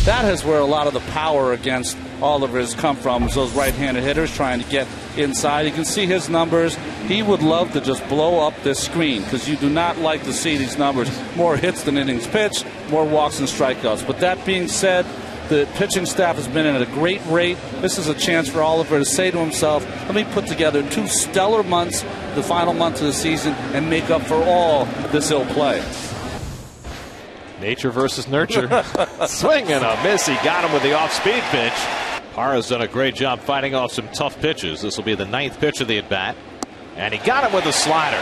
That is where a lot of the power against Oliver has come from, is those right-handed hitters trying to get inside. You can see his numbers. He would love to just blow up this screen because you do not like to see these numbers. More hits than innings pitched, more walks and strikeouts. But that being said, the pitching staff has been in at a great rate. This is a chance for Oliver to say to himself, let me put together 2 stellar months, the final month of the season, and make up for all this ill play. Nature versus nurture. Swing and a miss. He got him with the off-speed pitch. Parra's done a great job fighting off some tough pitches. This will be the 9th pitch of the at-bat. And he got him with a slider.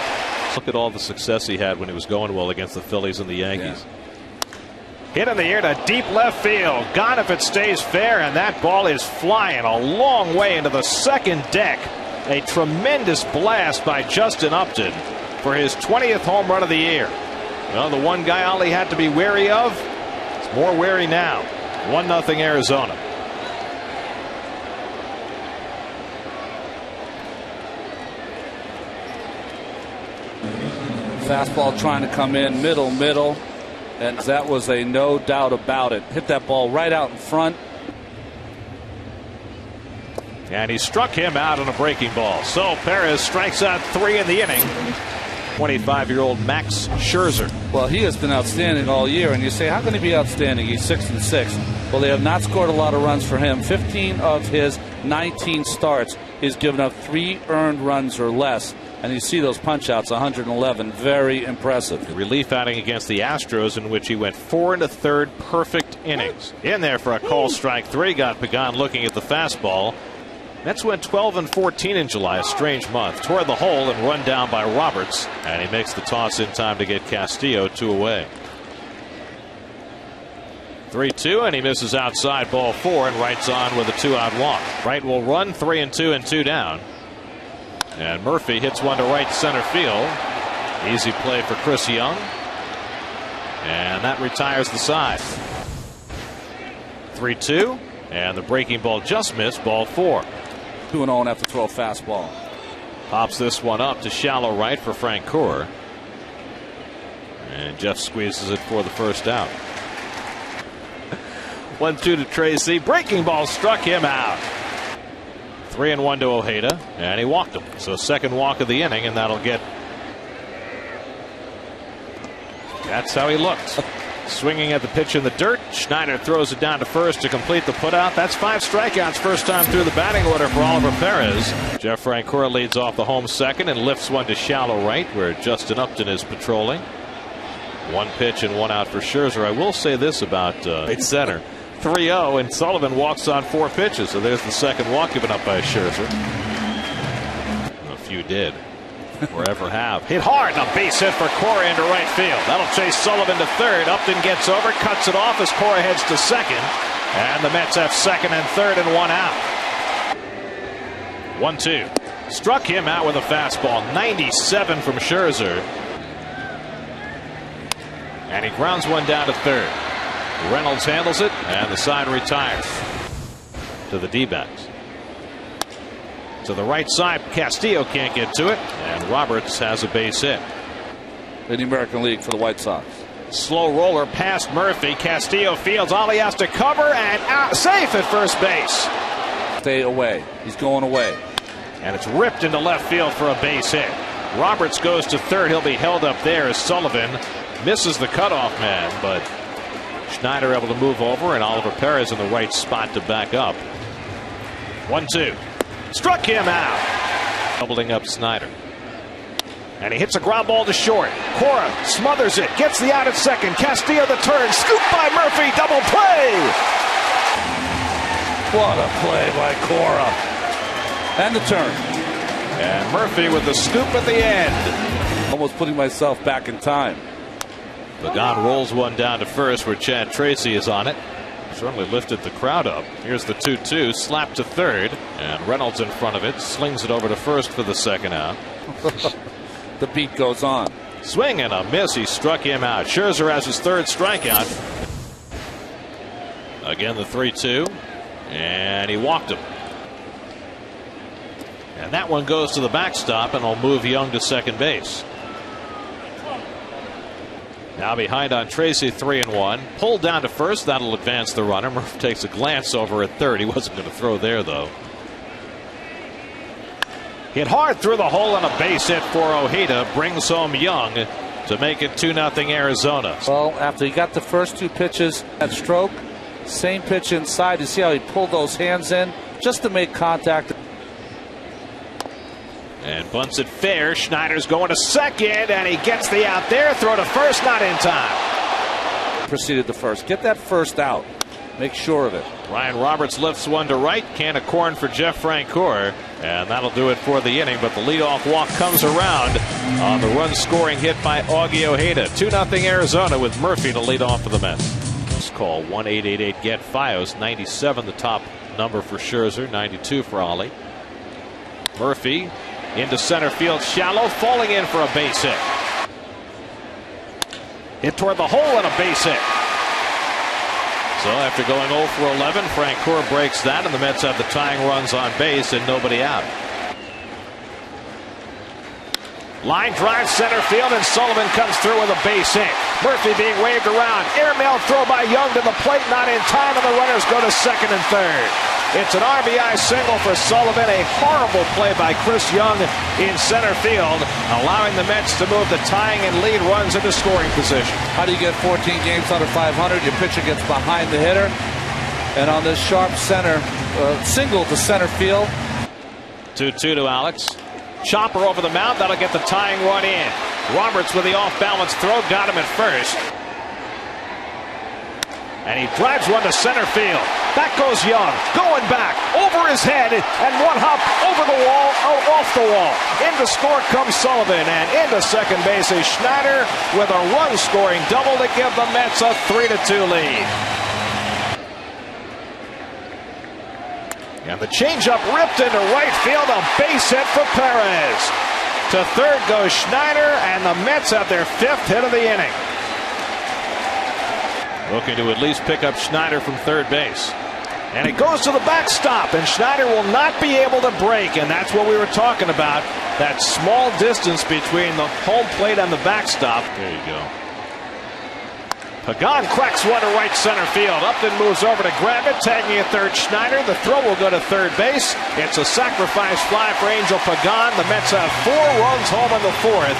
Look at all the success he had when he was going well against the Phillies and the Yankees. Yeah. Hit in the air to deep left field. Gone if it stays fair, and that ball is flying a long way into the second deck. A tremendous blast by Justin Upton for his 20th home run of the year. Well, the one guy Ollie had to be wary of is more wary now. 1-0 Arizona. Fastball trying to come in middle, and that was a no doubt about it. Hit that ball right out in front. And he struck him out on a breaking ball. So Perez strikes out 3 in the inning. 25-year-old Max Scherzer. Well, he has been outstanding all year, and you say, how can he be outstanding? He's 6-6. Well, they have not scored a lot of runs for him. 15 of his 19 starts, he's given up 3 earned runs or less. And you see those punch-outs, 111. Very impressive. The relief outing against the Astros, in which he went 4 1/3 perfect innings. In there for a call strike 3. Got Pagan looking at the fastball. Mets went 12-14 in July, a strange month. Toward the hole and run down by Roberts. And he makes the toss in time to get Castillo 2 away. 3-2, and he misses outside, ball 4, and Wright's on with a 2-out walk. Wright will run 3-2 and 2 down. And Murphy hits one to right center field. Easy play for Chris Young. And that retires the side. 3-2, and the breaking ball just missed, ball 4. 2-0 and have to throw a fastball. Pops this one up to shallow right for Frank Coor. And Jeff squeezes it for the first out. 1-2 to Tracy. Breaking ball struck him out. 3-1 to Ojeda, and he walked him. So second walk of the inning, and that'll get. That's how he looked. Swinging at the pitch in the dirt. Schneider throws it down to first to complete the putout. That's 5 strikeouts first time through the batting order for Oliver Perez. Jeff Francoeur leads off the home second and lifts one to shallow right, where Justin Upton is patrolling. 1 pitch and 1 out for Scherzer. I will say this about right center. 3-0, and Sullivan walks on 4 pitches. So there's the second walk given up by Scherzer. A few did. Or ever have. Hit hard, and a base hit for Cora into right field. That'll chase Sullivan to third. Upton gets over, cuts it off as Cora heads to second. And the Mets have second and third and 1 out. 1-2. Struck him out with a fastball. 97 from Scherzer. And he grounds one down to third. Reynolds handles it, and the side retires to the D-backs. To the right side, Castillo can't get to it, and Roberts has a base hit. In the American League for the White Sox. Slow roller past Murphy. Castillo fields. Ollie has to cover, and out, safe at first base. Stay away. He's going away. And it's ripped into left field for a base hit. Roberts goes to third. He'll be held up there as Sullivan misses the cutoff man, but Schneider able to move over, and Oliver Perez in the right spot to back up. 1-2. Struck him out. Doubling up Snyder. And he hits a ground ball to short. Cora smothers it. Gets the out at second. Castillo the turn. Scooped by Murphy. Double play. What a play by Cora. And the turn. And Murphy with the scoop at the end. Almost putting myself back in time. Pagan rolls one down to first where Chad Tracy is on it. Certainly lifted the crowd up. Here's the 2-2, slap to third, and Reynolds in front of it, slings it over to first for the second out. The beat goes on. Swing and a miss. He struck him out. Scherzer has his third strikeout. Again the 3-2, and he walked him. And that one goes to the backstop, and will move Young to second base. Now behind on Tracy, 3-1. Pulled down to first. That'll advance the runner. Murph takes a glance over at third. He wasn't going to throw there, though. Hit hard through the hole on a base hit for Ojeda. Brings home Young to make it 2-0 Arizona. Well, after he got the first two pitches at stroke, same pitch inside. You see how he pulled those hands in just to make contact. And bunts it fair. Schneider's going to second, and he gets the out there. Throw to first, not in time. Proceeded to first. Get that first out. Make sure of it. Ryan Roberts lifts one to right. Can of corn for Jeff Francoeur. And that'll do it for the inning. But the leadoff walk comes around on the run scoring hit by Augie Ojeda. 2-0 Arizona with Murphy to lead off for the Mets. This call 1-888-GET-FIOS. 97 the top number for Scherzer. 92 for Ollie. Murphy into center field shallow. Falling in for a base hit. Hit toward the hole and a base hit. So after going 0 for 11, Francoeur breaks that, and the Mets have the tying runs on base and nobody out. Line drive center field, and Sullivan comes through with a base hit. Murphy being waved around. Airmail throw by Young to the plate, not in time, and the runners go to second and third. It's an RBI single for Sullivan. A horrible play by Chris Young in center field, allowing the Mets to move the tying and lead runs into scoring position. How do you get 14 games under 500? Your pitcher gets behind the hitter, and on this sharp center single to center field. 2-2 to Alex. Chopper over the mound. That'll get the tying run in. Roberts with the off-balance throw. Got him at first. And he drives one to center field. Back goes Young. Going back. Over his head. And one hop over the wall. Off the wall. Into score comes Sullivan. And into second base is Schneider with a run-scoring double to give the Mets a 3-2 lead. And the changeup ripped into right field. A base hit for Perez. To third goes Schneider, and the Mets have their fifth hit of the inning. Looking to at least pick up Schneider from third base. And it goes to the backstop, and Schneider will not be able to break, and that's what we were talking about. That small distance between the home plate and the backstop. There you go. Pagan cracks one to right center field. Upton moves over to grab it, tagging at third Schneider. The throw will go to third base. It's a sacrifice fly for Angel Pagan. The Mets have 4 runs home in the fourth.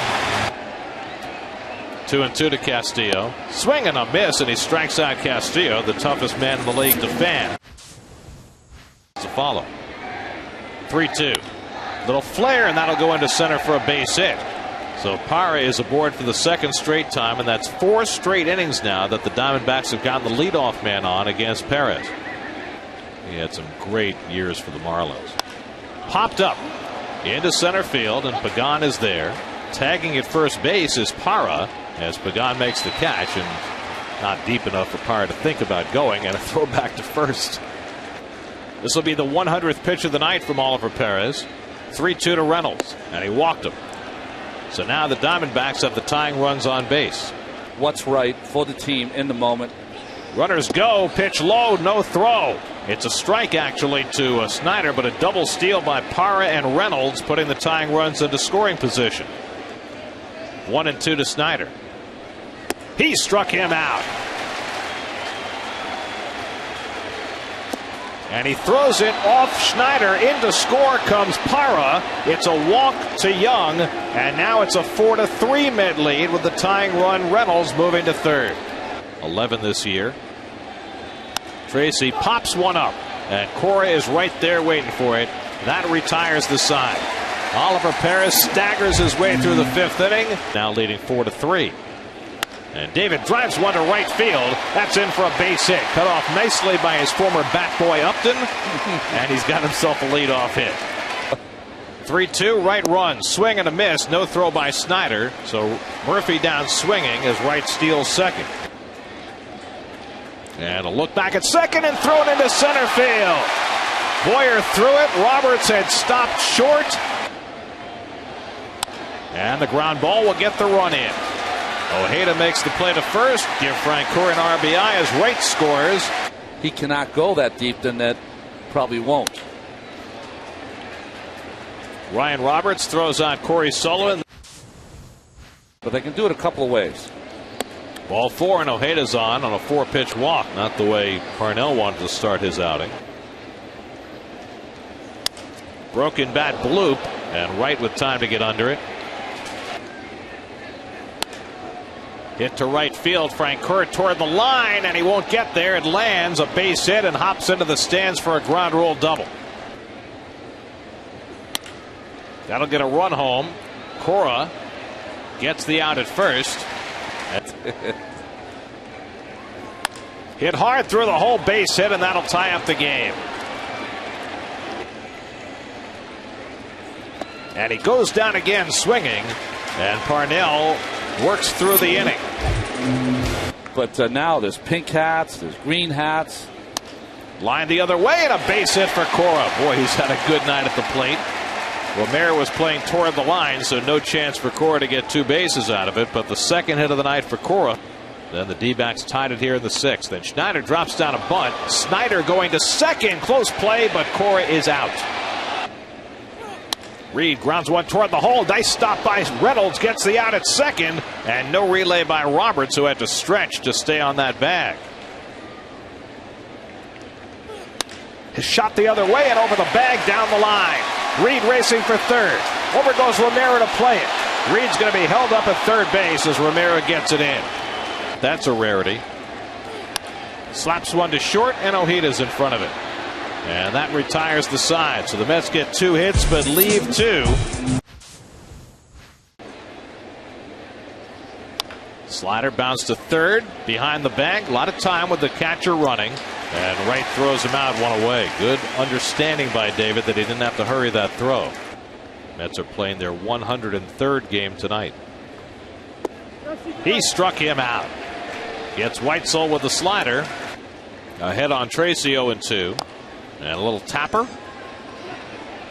2-2 to Castillo. Swing and a miss, and he strikes out Castillo, the toughest man in the league to fan. To follow. 3-2. Little flare, and that'll go into center for a base hit. So Parra is aboard for the second straight time, and that's 4 straight innings now that the Diamondbacks have gotten the leadoff man on against Perez. He had some great years for the Marlins. Popped up into center field, and Pagan is there. Tagging at first base is Parra as Pagan makes the catch, and not deep enough for Parra to think about going, and a throw back to first. This will be the 100th pitch of the night from Oliver Perez. 3-2 to Reynolds, and he walked him. So now the Diamondbacks have the tying runs on base. What's right for the team in the moment. Runners go. Pitch low. No throw. It's a strike actually to Snyder, but a double steal by Parra and Reynolds, putting the tying runs into scoring position. 1-2 to Snyder. He struck him out. And he throws it off Schneider. Into score comes Parra. It's a walk to Young. And now it's a 4-3 Met lead with the tying run Reynolds moving to third. 11 this year. Tracy pops one up. And Cora is right there waiting for it. That retires the side. Oliver Perez staggers his way through the fifth inning. Now leading 4-3. And David drives one to right field. That's in for a base hit. Cut off nicely by his former bat boy Upton. And he's got himself a leadoff hit. 3-2 right run. Swing and a miss. No throw by Snyder. So Murphy down swinging as Wright steals second. And a look back at second and thrown into center field. Boyer threw it. Roberts had stopped short. And the ground ball will get the run in. Ojeda makes the play to first. Give Francoeur an RBI as Wright scores. He cannot go that deep, then that probably won't. Ryan Roberts throws on Corey Sullivan. But they can do it a couple of ways. Ball 4 and Ojeda's on a 4-pitch walk. Not the way Parnell wanted to start his outing. Broken bat bloop, and Wright with time to get under it. Hit to right field. Francoeur toward the line, and he won't get there. It lands a base hit and hops into the stands for a ground rule double. That'll get a run home. Cora gets the out at first. Hit hard through the whole base hit, and that'll tie up the game. And he goes down again swinging, and Parnell works through the inning. But now there's pink hats, there's green hats. Line the other way, and a base hit for Cora. Boy, he's had a good night at the plate. Romero was playing toward the line, so no chance for Cora to get 2 bases out of it. But the second hit of the night for Cora. Then the D-backs tied it here in the 6th. Then Schneider drops down a bunt. Snyder going to second. Close play, but Cora is out. Reed grounds one toward the hole. Nice stop by Reynolds. Gets the out at second. And no relay by Roberts, who had to stretch to stay on that bag. His shot the other way and over the bag down the line. Reed racing for third. Over goes Romero to play it. Reed's going to be held up at third base as Romero gets it in. That's a rarity. Slaps one to short, and Ojeda's in front of it. And that retires the side. So the Mets get 2 hits but leave 2. Slider bounced to third behind the bag. A lot of time with the catcher running. And Wright throws him out, one away. Good understanding by David that he didn't have to hurry that throw. Mets are playing their 103rd game tonight. He struck him out. Gets Weitzel with the slider. Ahead on Tracy, 0-2. And a little tapper.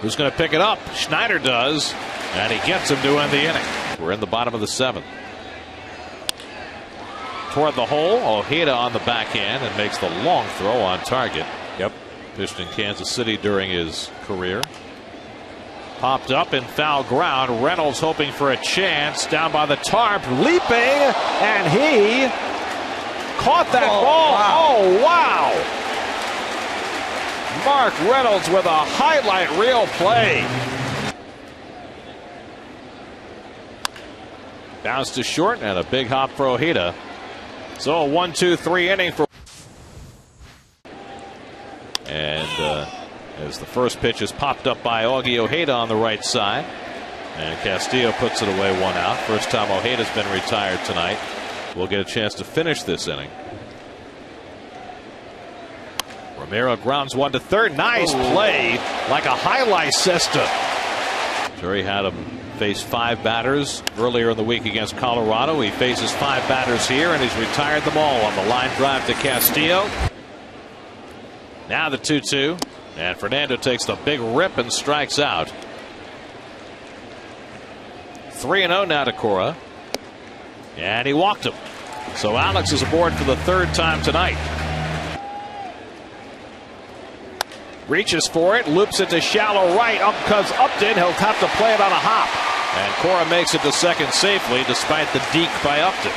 Who's going to pick it up? Schneider does. And he gets him to end the inning. We're in the bottom of the 7th. Toward the hole, Ojeda on the backhand and makes the long throw on target. Yep. Pitched in Kansas City during his career. Popped up in foul ground. Reynolds hoping for a chance. Down by the tarp. Leaping. And he caught that ball. Wow. Oh, wow. Mark Reynolds with a highlight reel play. Bounce to short and a big hop for Ojeda. So a 1-2-3 inning for. And as the first pitch is popped up by Augie Ojeda on the right side. And Castillo puts it away, 1 out. First time Ojeda's been retired tonight. We'll get a chance to finish this inning. Romero grounds one to third. Nice play, like a highlight system. Sure, he had him face 5 batters earlier in the week against Colorado. He faces 5 batters here, and he's retired them all on the line drive to Castillo. Now the 2-2, and Fernando takes the big rip and strikes out. 3-0 now to Cora, and he walked him. So Alex is aboard for the 3rd time tonight. Reaches for it, loops it to shallow right. Up comes Upton. He'll have to play it on a hop. And Cora makes it to second safely despite the deke by Upton.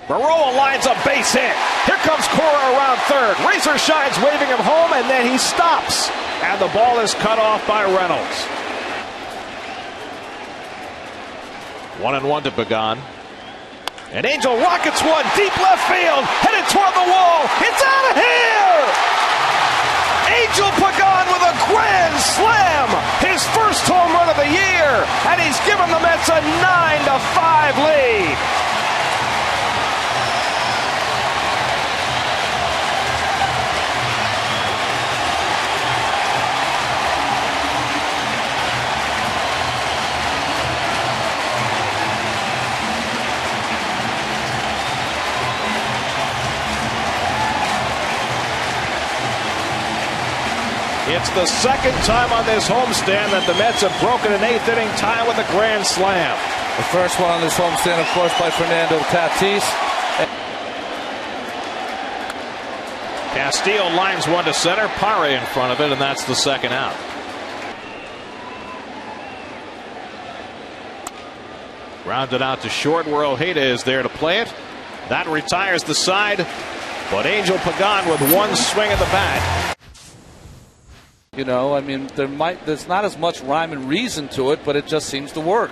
Baroa lines a base hit. Here comes Cora around third. Razor shines waving him home, and then he stops. And the ball is cut off by Reynolds. 1-1 to Pagan. And Angel rockets one deep left field, headed toward the wall. It's out of here! Angel Pagan with a grand slam, his first home run of the year, and he's given the Mets a 9-5 lead. It's the second time on this homestand that the Mets have broken an 8th inning tie with a grand slam. The first one on this homestand, of course, by Fernando Tatis. Castillo lines one to center. Pare in front of it, and that's the second out. Grounded out to short where Ojeda is there to play it. That retires the side. But Angel Pagan with one swing of the bat. You know, I mean, there's not as much rhyme and reason to it, but it just seems to work.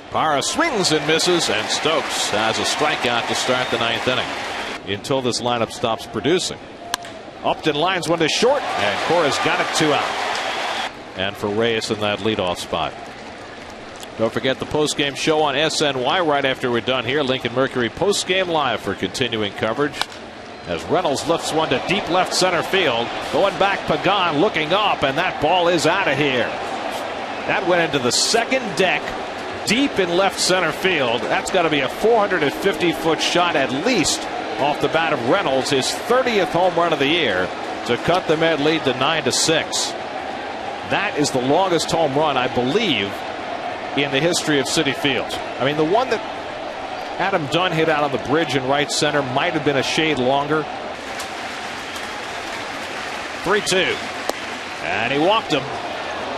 Parra swings and misses, and Stokes has a strikeout to start the 9th inning until this lineup stops producing. Upton lines one to short, and Cora's got it 2 out. And for Reyes in that leadoff spot. Don't forget the postgame show on SNY right after we're done here. Lincoln Mercury postgame live for continuing coverage. As Reynolds lifts one to deep left center field. Going back, Pagan looking up, and that ball is out of here. That went into the second deck, deep in left center field. That's got to be a 450-foot shot at least off the bat of Reynolds, his 30th home run of the year, to cut the Med lead to 9-6. That is the longest home run, I believe, in the history of Citi Field. I mean, the one that Adam Dunn hit out on the bridge in right center might have been a shade longer. 3-2. And he walked him.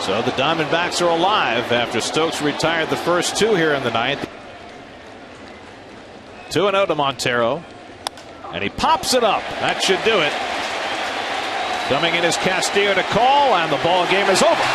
So the Diamondbacks are alive after Stokes retired the first 2 here in the 9th. 2-0 to Montero. And he pops it up. That should do it. Coming in is Castillo to call, and the ball game is over.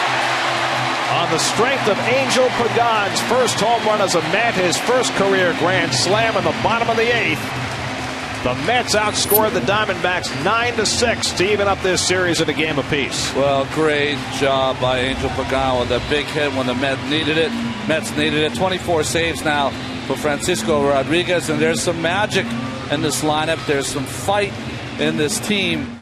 On the strength of Angel Pagan's first home run as a Met, his first career grand slam in the bottom of the 8th, the Mets outscored the Diamondbacks 9-6 to even up this series at a game apiece. Well, great job by Angel Pagan with a big hit when the Mets needed it. 24 saves now for Francisco Rodriguez, and there's some magic in this lineup. There's some fight in this team.